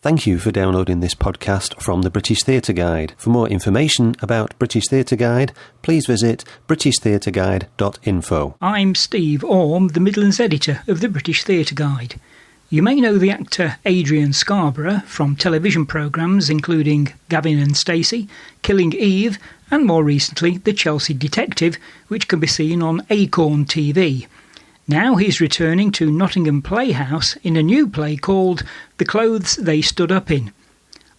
Thank you for downloading this podcast from the British Theatre Guide. For more information about British Theatre Guide, please visit britishtheatreguide.info. I'm Steve Orme, the Midlands editor of the British Theatre Guide. You may know the actor Adrian Scarborough from television programmes including Gavin and Stacey, Killing Eve, and more recently The Chelsea Detective, which can be seen on Acorn TV. Now he's returning to Nottingham Playhouse in a new play called The Clothes They Stood Up In.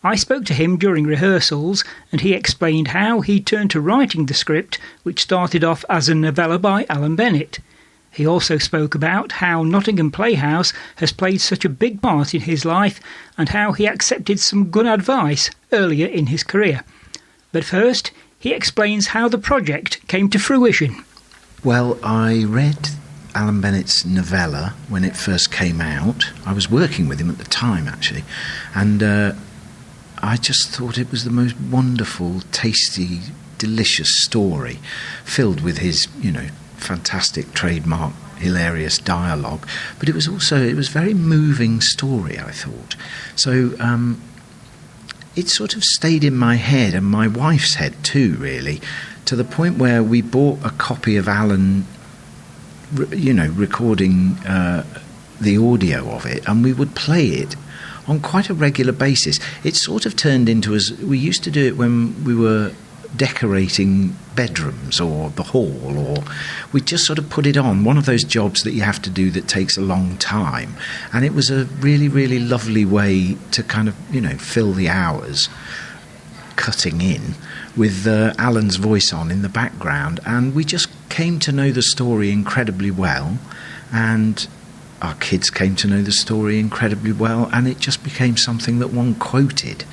I spoke to him during rehearsals and he explained how he turned to writing the script, which started off as a novella by Alan Bennett. He also spoke about how Nottingham Playhouse has played such a big part in his life and how he accepted some good advice earlier in his career. But first, he explains how the project came to fruition. Well, I read Alan Bennett's novella when it first came out. I was working with him at the time, actually, and I just thought it was the most wonderful, tasty, delicious story, filled with his, fantastic trademark, hilarious dialogue. But it was very moving story, I thought. So it sort of stayed in my head, and my wife's head too, really, to the point where we bought a copy of Alan recording the audio of it, and we would play it on quite a regular basis. It sort of turned into, as we used to do it when we were decorating bedrooms or the hall, or we just sort of put it on, one of those jobs that you have to do that takes a long time, and it was a really, really lovely way to kind of, fill the hours cutting in with Alan's voice on in the background, and we just came to know the story incredibly well, and our kids came to know the story incredibly well, and it just became something that one quoted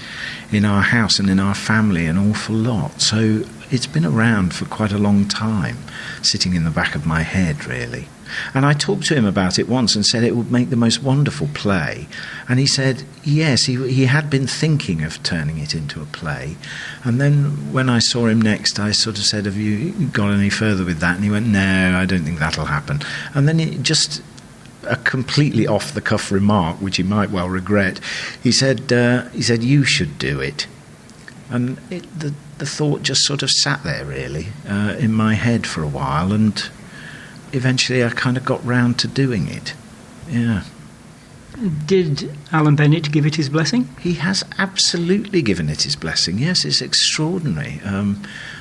in our house and in our family an awful lot. So it's been around for quite a long time, sitting in the back of my head, really. And I talked to him about it once and said it would make the most wonderful play. And he said, yes, he had been thinking of turning it into a play. And then when I saw him next, I sort of said, have you gone any further with that? And he went, no, I don't think that'll happen. And then it just, a completely off-the-cuff remark, which he might well regret, he said, you should do it. And the thought just sort of sat there, really, in my head for a while, and eventually I kind of got round to doing it. Yeah. Did Alan Bennett give it his blessing? He has absolutely given it his blessing, yes. It's extraordinary.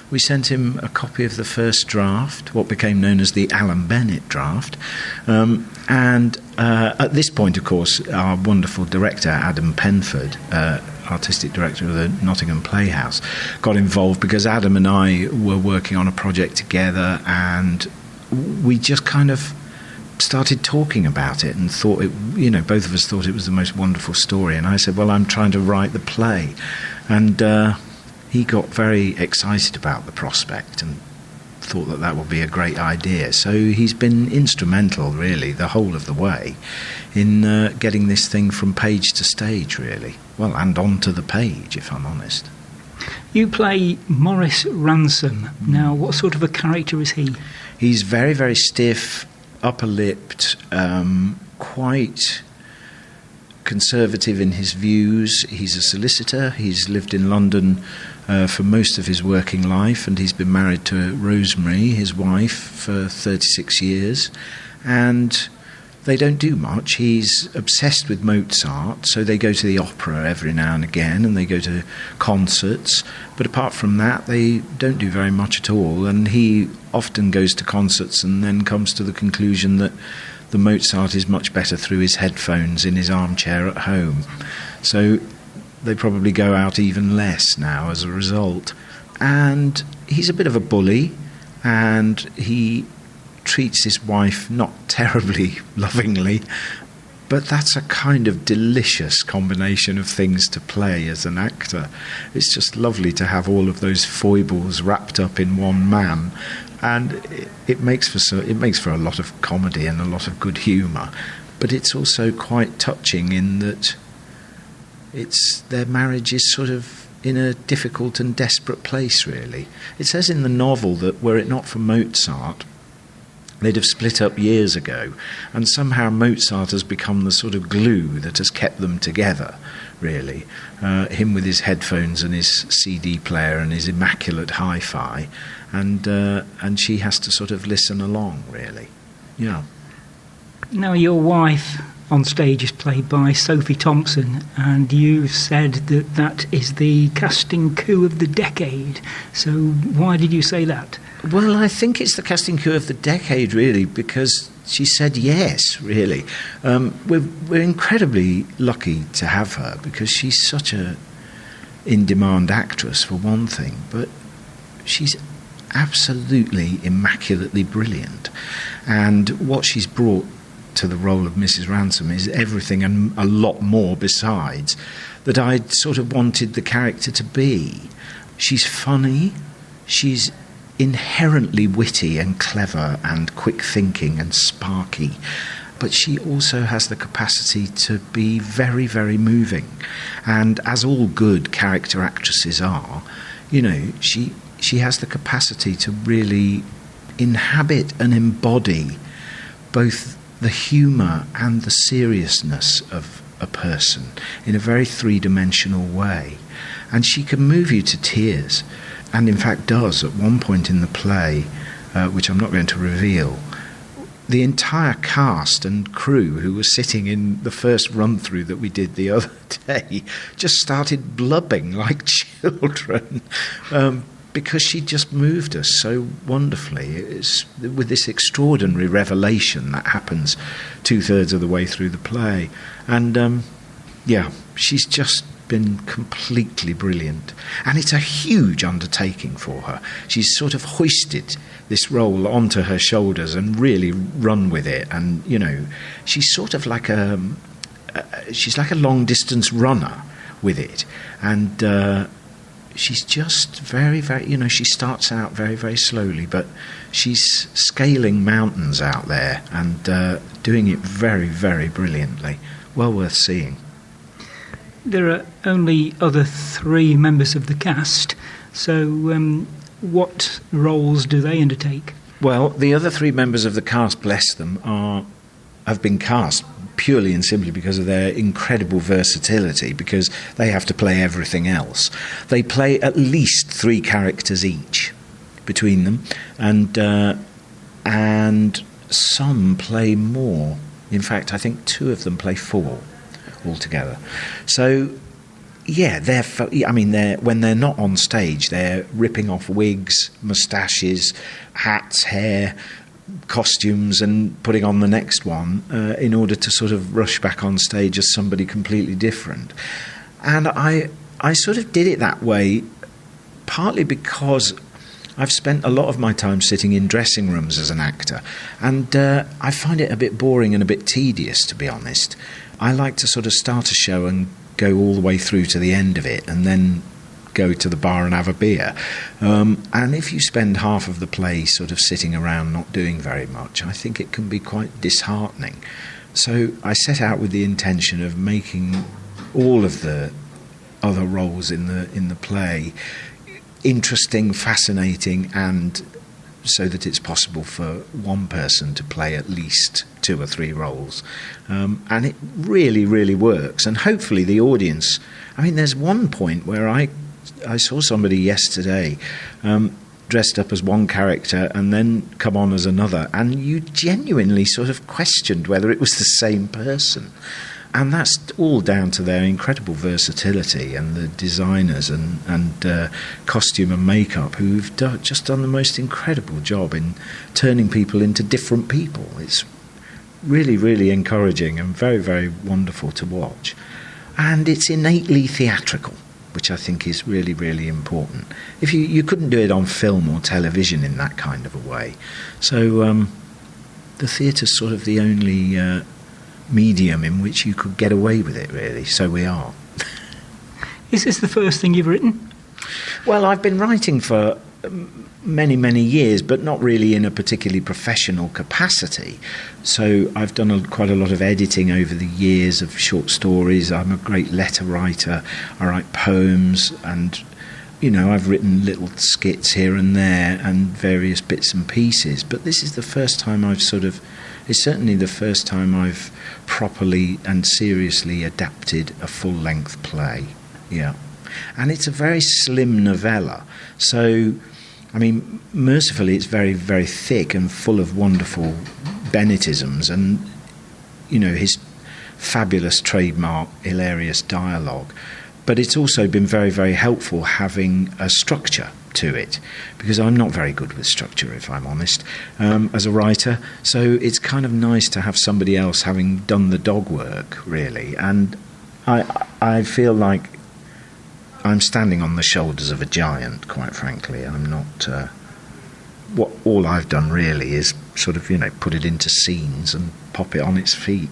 We sent him a copy of the first draft, what became known as the Alan Bennett draft, and at this point, of course, our wonderful director, Adam Penford, artistic director of the Nottingham Playhouse, got involved because Adam and I were working on a project together, and we just kind of started talking about it and thought it, both of us thought it was the most wonderful story. And I said, well, I'm trying to write the play. And he got very excited about the prospect and thought that would be a great idea. So he's been instrumental, really, the whole of the way in getting this thing from page to stage, really. Well, and onto the page, if I'm honest. You play Maurice Ransom. Now, what sort of a character is he? He's very, very stiff, upper-lipped, quite conservative in his views. He's a solicitor. He's lived in London for most of his working life, and he's been married to Rosemary, his wife, for 36 years. And they don't do much. He's obsessed with Mozart, so they go to the opera every now and again, and they go to concerts. But apart from that, they don't do very much at all. And he often goes to concerts and then comes to the conclusion that the Mozart is much better through his headphones in his armchair at home. So they probably go out even less now as a result. And he's a bit of a bully, and he treats his wife not terribly lovingly, but that's a kind of delicious combination of things to play as an actor. It's just lovely to have all of those foibles wrapped up in one man, and it makes for a lot of comedy and a lot of good humour. But it's also quite touching in that their marriage is sort of in a difficult and desperate place, really. It says in the novel that were it not for Mozart, they'd have split up years ago, and somehow Mozart has become the sort of glue that has kept them together, really. Him with his headphones and his CD player and his immaculate hi-fi, and she has to sort of listen along, really. Yeah. Now, your wife on stage is played by Sophie Thompson, and you said that that is the casting coup of the decade. So why did you say that? Well, I think it's the casting coup of the decade, really, because she said yes, really. We're incredibly lucky to have her, because she's such a in-demand actress, for one thing, but she's absolutely immaculately brilliant. And what she's brought to the role of Mrs. Ransom is everything and a lot more besides that I'd sort of wanted the character to be. She's funny, she's inherently witty and clever and quick thinking and sparky, but she also has the capacity to be very, very moving. And as all good character actresses are, you know, she has the capacity to really inhabit and embody both the humour and the seriousness of a person in a very three-dimensional way. And she can move you to tears, and in fact does at one point in the play, which I'm not going to reveal. The entire cast and crew who were sitting in the first run-through that we did the other day just started blubbing like children, because she just moved us so wonderfully. It's with this extraordinary revelation that happens 2/3 of the way through the play. And, she's just been completely brilliant. And it's a huge undertaking for her. She's sort of hoisted this role onto her shoulders and really run with it. And, you know, she's sort of like she's like a long-distance runner with it. And she's just very, very, you know, she starts out very, very slowly, but she's scaling mountains out there and doing it very, very brilliantly. Well worth seeing. There are only other 3 members of the cast, so what roles do they undertake? Well, the other 3 members of the cast, bless them, have been cast purely and simply because of their incredible versatility, because they have to play everything else. They play at least 3 characters each between them, and some play more. In fact, I think 2 of them play 4 altogether. So, yeah, when they're not on stage, they're ripping off wigs, moustaches, hats, hair, costumes, and putting on the next one in order to sort of rush back on stage as somebody completely different. And I sort of did it that way partly because I've spent a lot of my time sitting in dressing rooms as an actor, and I find it a bit boring and a bit tedious, to be honest. I like to sort of start a show and go all the way through to the end of it and then go to the bar and have a beer. And if you spend half of the play sort of sitting around not doing very much, I think it can be quite disheartening. So I set out with the intention of making all of the other roles in the play interesting, fascinating, and so that it's possible for one person to play at least 2 or 3 roles. And it really, really works. And hopefully the audience... I mean, there's one point where I saw somebody yesterday dressed up as one character and then come on as another, and you genuinely sort of questioned whether it was the same person. And that's all down to their incredible versatility and the designers and costume and makeup who've just done the most incredible job in turning people into different people. It's really, really encouraging and very, very wonderful to watch. And it's innately theatrical, which I think is really, really important. If you couldn't do it on film or television in that kind of a way. So the theatre's sort of the only medium in which you could get away with it, really. So we are. Is this the first thing you've written? Well, I've been writing for many, many years, but not really in a particularly professional capacity. So I've done quite a lot of editing over the years of short stories. I'm a great letter writer. I write poems, and I've written little skits here and there and various bits and pieces, but this is the first time it's certainly the first time I've properly and seriously adapted a full-length play. Yeah. And it's a very slim novella. So, mercifully, it's very, very thick and full of wonderful Bennettisms and, his fabulous trademark, hilarious dialogue. But it's also been very, very helpful having a structure to it, because I'm not very good with structure, if I'm honest, as a writer. So it's kind of nice to have somebody else having done the dog work, really. And I feel like I'm standing on the shoulders of a giant, quite frankly. I'm not... all I've done really is sort of, put it into scenes and pop it on its feet.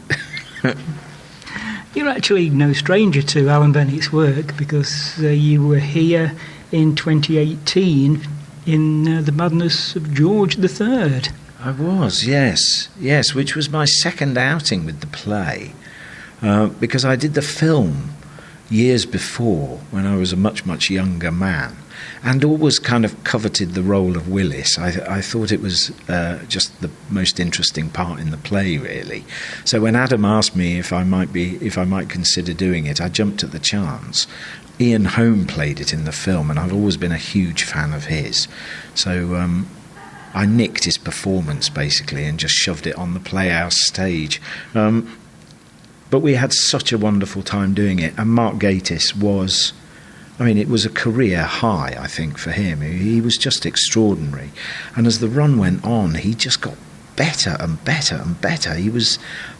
You're actually no stranger to Alan Bennett's work, because you were here in 2018 in The Madness of George III. I was, yes, which was my second outing with the play, because I did the film years before when I was a much, much younger man, and always kind of coveted the role of Willis. I thought it was just the most interesting part in the play, really. So when Adam asked me if I might consider doing it, I jumped at the chance. Ian Holm played it in the film, and I've always been a huge fan of his. So I nicked his performance, basically, and just shoved it on the Playhouse stage. But we had such a wonderful time doing it, and Mark Gatiss was... it was a career high, I think, for him. He was just extraordinary. And as the run went on, he just got better and better and better.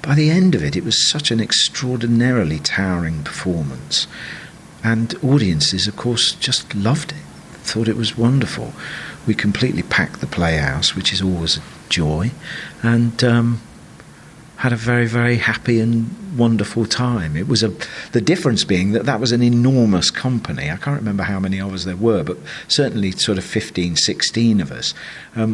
By the end of it, it was such an extraordinarily towering performance. And audiences, of course, just loved it, thought it was wonderful. We completely packed the Playhouse, which is always a joy, and had a very, very happy and wonderful time. It was the difference being that was an enormous company. I can't remember how many of us there were, but certainly sort of 15, 16 of us.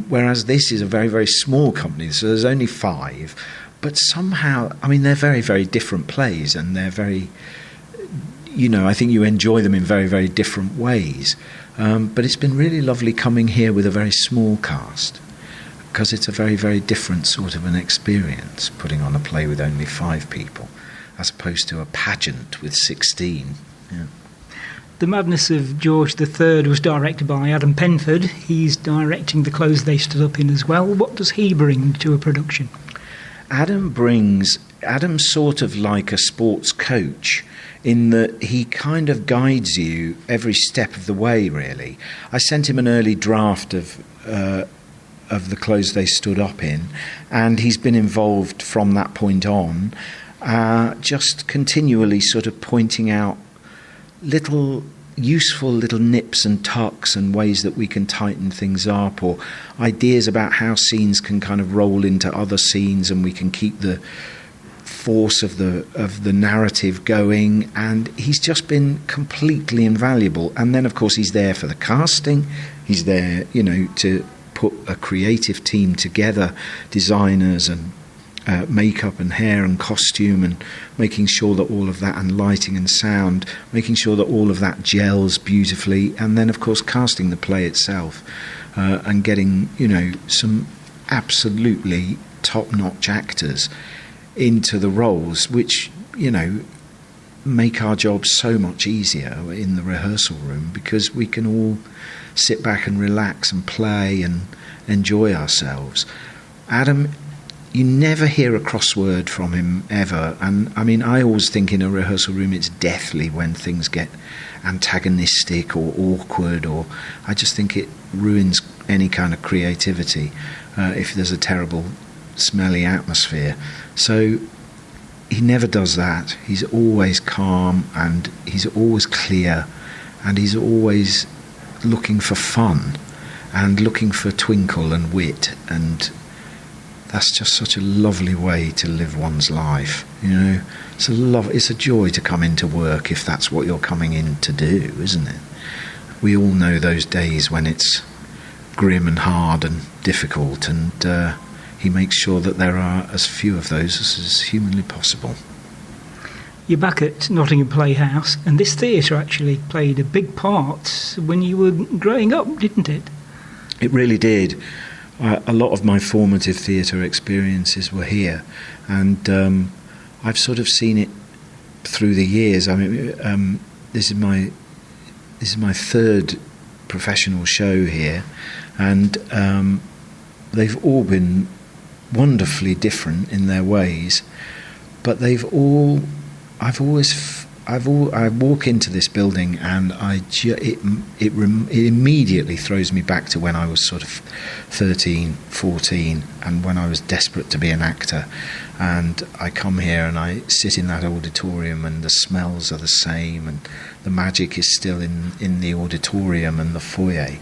Whereas this is a very, very small company, so there's only 5. But somehow, they're very, very different plays, and they're very, I think you enjoy them in very, very different ways. But it's been really lovely coming here with a very small cast, because it's a very, very different sort of an experience, putting on a play with only 5 people, as opposed to a pageant with 16. Yeah. The Madness of George III was directed by Adam Penford. He's directing The Clothes They Stood Up In as well. What does he bring to a production? Adam's sort of like a sports coach, in that he kind of guides you every step of the way, really. I sent him an early draft of The Clothes They Stood Up In, and he's been involved from that point on, just continually sort of pointing out useful little nips and tucks and ways that we can tighten things up, or ideas about how scenes can kind of roll into other scenes and we can keep the force of the narrative going. And he's just been completely invaluable. And then, of course, he's there for the casting. He's there, to put a creative team together, designers and makeup and hair and costume, and making sure that all of that, and lighting and sound, making sure that all of that gels beautifully, and then of course casting the play itself, and getting some absolutely top-notch actors into the roles, which make our job so much easier in the rehearsal room, because we can all sit back and relax and play and enjoy ourselves. Adam, you never hear a crossword from him ever, and I always think in a rehearsal room it's deathly when things get antagonistic or awkward, or I just think it ruins any kind of creativity if there's a terrible smelly atmosphere. So he never does that. He's always calm, and he's always clear, and he's always looking for fun and looking for twinkle and wit, and that's just such a lovely way to live one's life. It's a joy to come into work if that's what you're coming in to do, isn't it? We all know those days when it's grim and hard and difficult, and he makes sure that there are as few of those as is humanly possible. You're back at Nottingham Playhouse, and this theatre actually played a big part when you were growing up, didn't it? It really did. A lot of my formative theatre experiences were here, and I've sort of seen it through the years. I mean, this is my third professional show here, and they've all been wonderfully different in their ways, but I walk into this building and it immediately throws me back to when I was sort of 13, 14, and when I was desperate to be an actor. And I come here and I sit in that auditorium, and the smells are the same, and the magic is still in the auditorium and the foyer.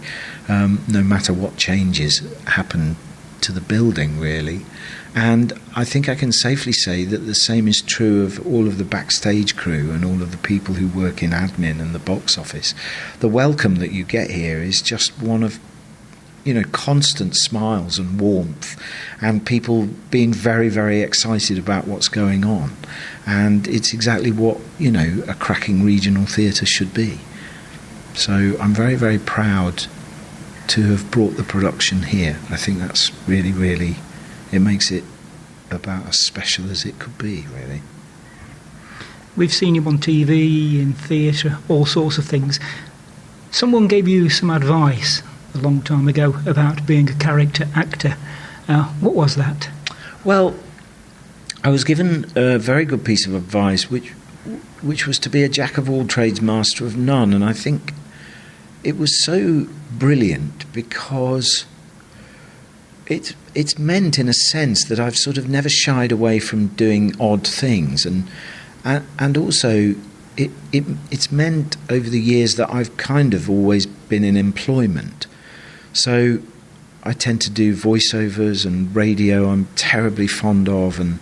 No matter what changes happen to the building, really. And I think I can safely say that the same is true of all of the backstage crew and all of the people who work in admin and the box office. The welcome that you get here is just one of, constant smiles and warmth, and people being very, very excited about what's going on. And it's exactly what, a cracking regional theatre should be. So I'm very, very proud to have brought the production here. I think that's really, really, it makes it about as special as it could be, really. We've seen you on TV, in theatre, all sorts of things. Someone gave you some advice a long time ago about being a character actor. What was that? Well, I was given a very good piece of advice, which was to be a jack of all trades, master of none. And I think it was so brilliant because it's meant, in a sense, that I've sort of never shied away from doing odd things, and also it's meant over the years that I've kind of always been in employment. So I tend to do voiceovers and radio I'm terribly fond of, and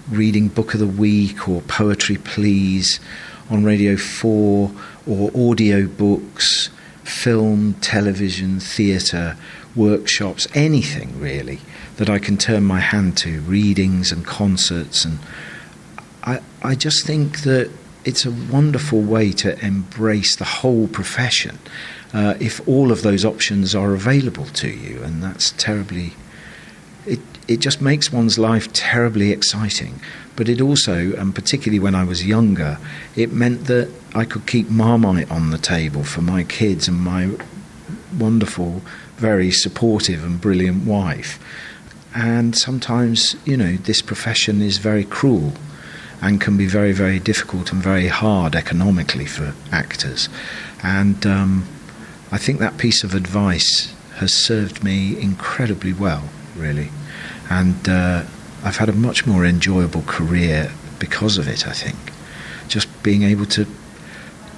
reading Book of the Week or Poetry Please on Radio 4, or audio books, film, television, theatre, workshops, anything really that I can turn my hand to, readings and concerts. And I just think that it's a wonderful way to embrace the whole profession if all of those options are available to you, and that's terribly... It just makes one's life terribly exciting. But it also, and particularly when I was younger, it meant that I could keep Marmite on the table for my kids and my wonderful, very supportive and brilliant wife. And sometimes, this profession is very cruel and can be very, very difficult and very hard economically for actors. And I think that piece of advice has served me incredibly well, really. And I've had a much more enjoyable career because of it, I think. Just being able to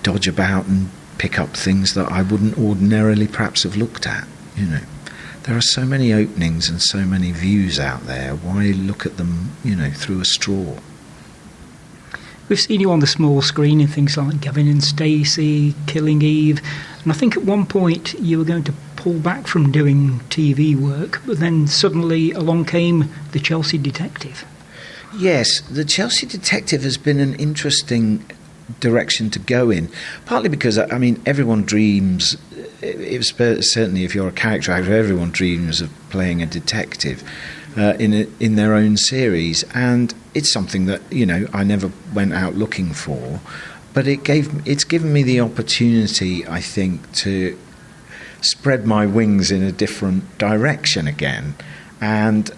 dodge about and pick up things that I wouldn't ordinarily perhaps have looked at, There are so many openings and so many views out there. Why look at them, through a straw? We've seen you on the small screen in things like Gavin and Stacey, Killing Eve, and I think at one point you were going to pull back from doing TV work, but then suddenly along came The Chelsea Detective. Yes, The Chelsea Detective has been an interesting direction to go in, partly because, everyone dreams, certainly if you're a character actor, everyone dreams of playing a detective in their own series, and it's something that I never went out looking for, but it's given me the opportunity, I think, to spread my wings in a different direction again, and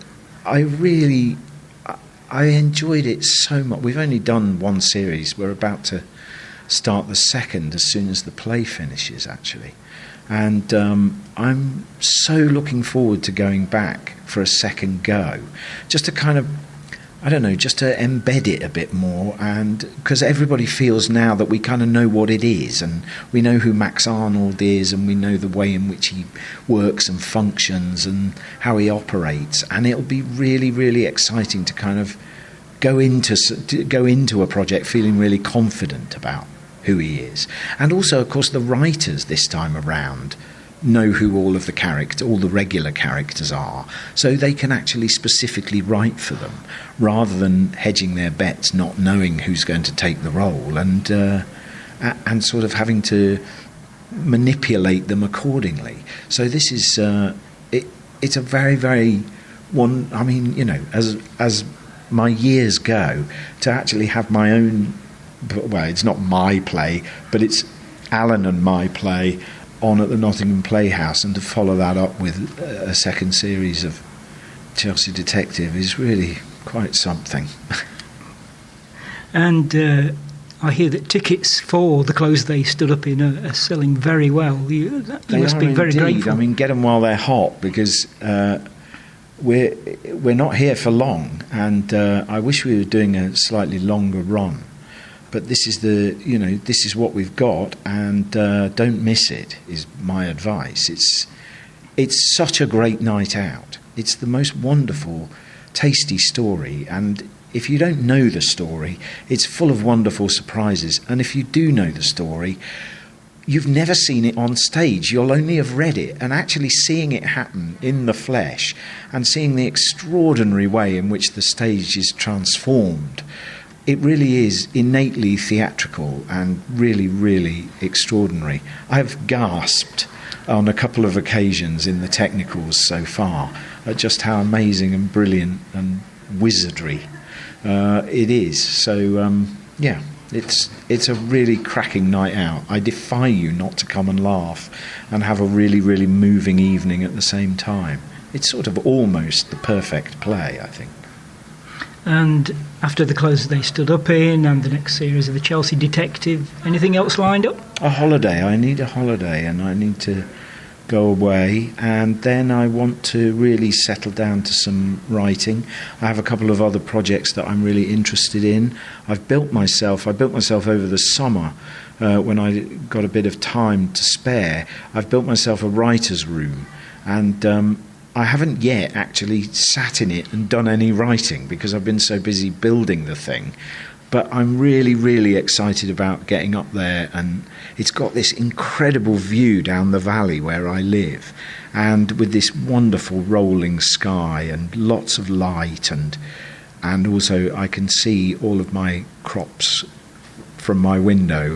I enjoyed it so much. We've only done one series. We're about to start the second as soon as the play finishes, actually. And I'm so looking forward to going back for a second go, just to kind of, just to embed it a bit more, and because everybody feels now that we kind of know what it is, and we know who Max Arnold is, and we know the way in which he works and functions and how he operates, and it'll be really, really exciting to kind of go into a project feeling really confident about who he is. And also, of course, the writers this time around know who all the regular characters are, so they can actually specifically write for them, rather than hedging their bets, not knowing who's going to take the role, and sort of having to manipulate them accordingly. So this is it's a very, very one. I mean, as my years go, to actually have my own. Well, it's not my play, but it's Alan and my play on at the Nottingham Playhouse, and to follow that up with a second series of Chelsea Detective is really quite something. And I hear that tickets for The Clothes They Stood Up In are selling very well. You must be very grateful. I mean, get them while they're hot, because we're not here for long, and I wish we were doing a slightly longer run. But this is this is what we've got, and don't miss it, is my advice. It's such a great night out. It's the most wonderful, tasty story, and if you don't know the story, it's full of wonderful surprises. And if you do know the story, you've never seen it on stage. You'll only have read it, and actually seeing it happen in the flesh and seeing the extraordinary way in which the stage is transformed, it really is innately theatrical and really, really extraordinary. I've gasped on a couple of occasions in the technicals so far at just how amazing and brilliant and wizardry it is. So, it's a really cracking night out. I defy you not to come and laugh and have a really, really moving evening at the same time. It's sort of almost the perfect play, I think. And after The Clothes They Stood Up In and the next series of The Chelsea Detective, anything else lined up? A holiday. I need a holiday, and I need to go away, and then I want to really settle down to some writing. I have a couple of other projects that I'm really interested in. I built myself over the summer when I got a bit of time to spare. I've built myself a writer's room, and I haven't yet actually sat in it and done any writing because I've been so busy building the thing. But I'm really, really excited about getting up there, and it's got this incredible view down the valley where I live, and with this wonderful rolling sky and lots of light, and also I can see all of my crops from my window,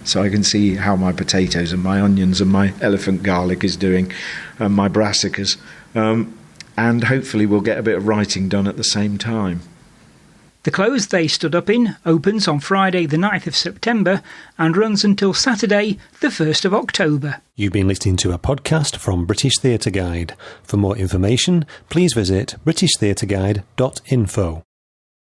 so I can see how my potatoes and my onions and my elephant garlic is doing, and my brassicas, and hopefully we'll get a bit of writing done at the same time. The Clothes They Stood Up In opens on Friday the 9th of September and runs until Saturday the 1st of October. You've been listening to a podcast from British Theatre Guide. For more information, please visit britishtheatreguide.info.